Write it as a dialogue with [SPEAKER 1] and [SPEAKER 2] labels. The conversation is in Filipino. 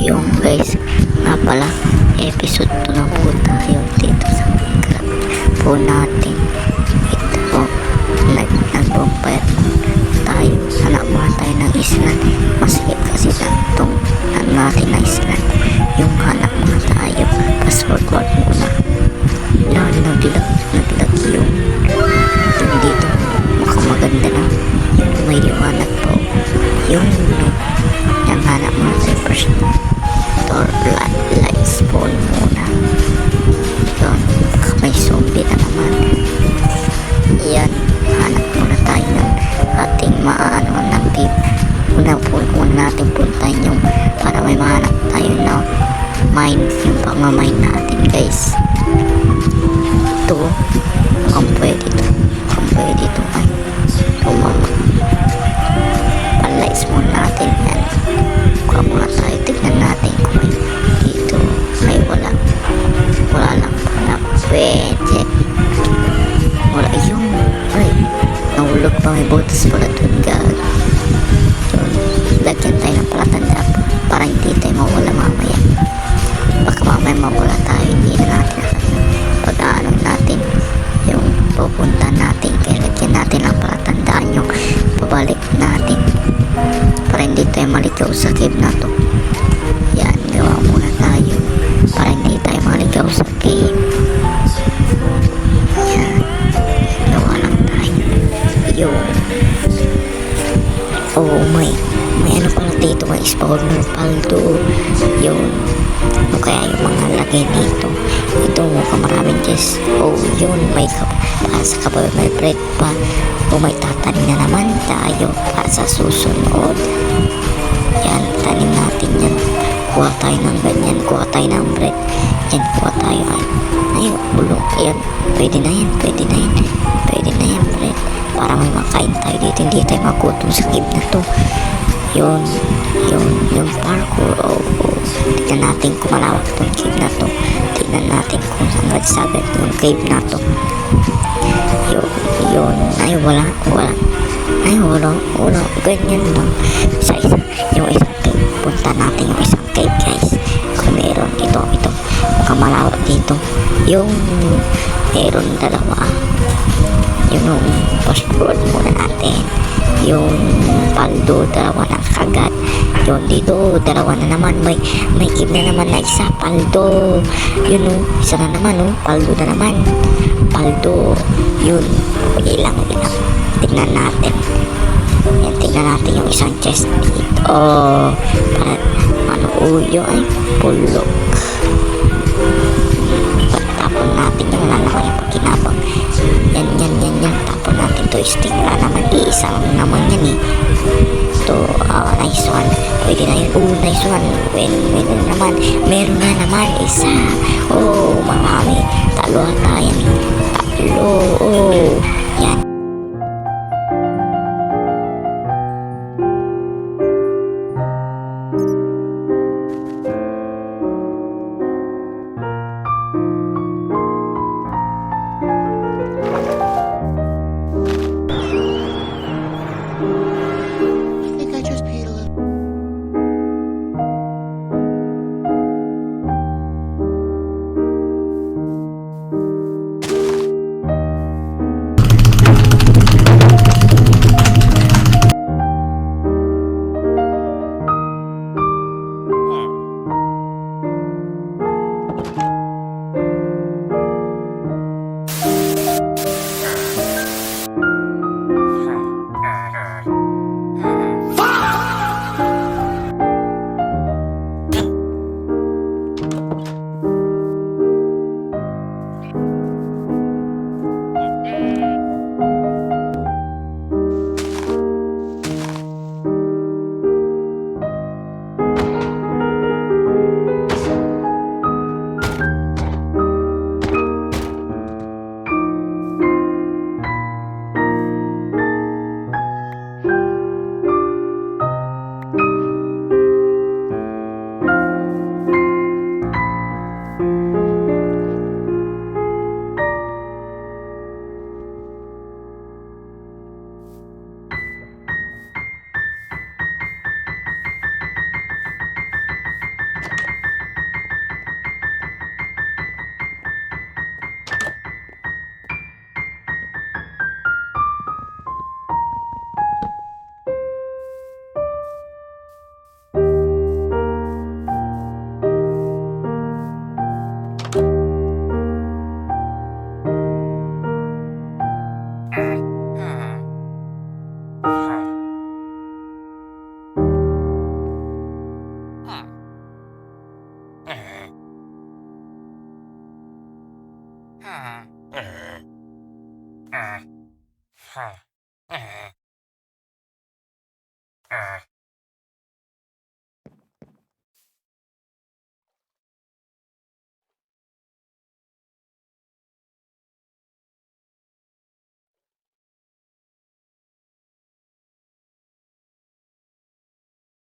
[SPEAKER 1] Yung guys, nga pala, episode 2 na po tayo dito sa Minecraft po natin. Ito po, nag-bonfire tayo. Hanap muna tayo ng island. Masikip kasi lang itong natin na island. Yung hanap muna tayo. Password muna. Naglag yung dito. Makamaganda na. May liwanag po. Yung hanap muna tayo first. Light spawn muna. Yun, may zombie na naman. Yan, hanap muna tayo ng ating maano ng tip. Una natin puntahan yung para may mahanap tayo na mine, yung pang-mine natin guys. Ito, kung pwede ito ay pan-light spawn natin yan. Kuha muna tayo, tignan natin kung may dito may wala lang pala pwede. Wala yung nahulog pa, may butas pala dun gag. Yun, lagyan tayo ng palatanda para hindi tayo mawala mamaya. Baka mamaya mawala tayo, hindi na natin pag-ano natin yung pupunta natin, kaya lagyan natin ang palatandaan yung pabalik natin para hindi tayo maligaw sa cave na to. Yan, gawa muna tayo para hindi tayo maligaw sa cave. Yan, gawa lang tayo. Yun. Oh, may ano pala dito, may spawner paldo. Yun. O kaya yung mga lagay dito. Ito mukhang maraming chest. Oh, yun, may para sa kabayo, may bread pa. O may tatanim na naman tayo para sa susunod. Yan, tanim natin yan. Kuha tayo ng ganyan, kuha tayo ng bread. Yan, kuha tayo. Ay, bulong. Yan, pwede na yan bread. Para may makain tayo dito, hindi tayo magutom sa cave na to. Yun, yung parkour. Oh. Tignan natin kung malawak itong cave na to. Tignan natin kung sagad yung cave na to. Yun. Ay, wala. Ay, wala. Ganyan lang. Yung isang cave. Punta natin yung isang cave, guys. Kung meron ito. Mukhang malawak dito. Yung meron dalawa. Yung passport muna natin. Yung paldo, dalawa na kagad. Yun, dito, dalawa na naman. May cave na naman na isa. Paldo. Yun, isa na naman, paldo na naman. Paldo. Yun. Ilang. Tignan natin. Yan, tignan natin yung isang chest dito. Para, uyo ay pulok. Tapon natin yung lalawa yung pagkinabang. Yan. Tapon natin to. Stick na naman. Iisa lang naman yan eh. Ito, nice one. Pwede na yun. Nice one. Meron na naman isa. Marami. Talo tayo. Yan.
[SPEAKER 2] Ha.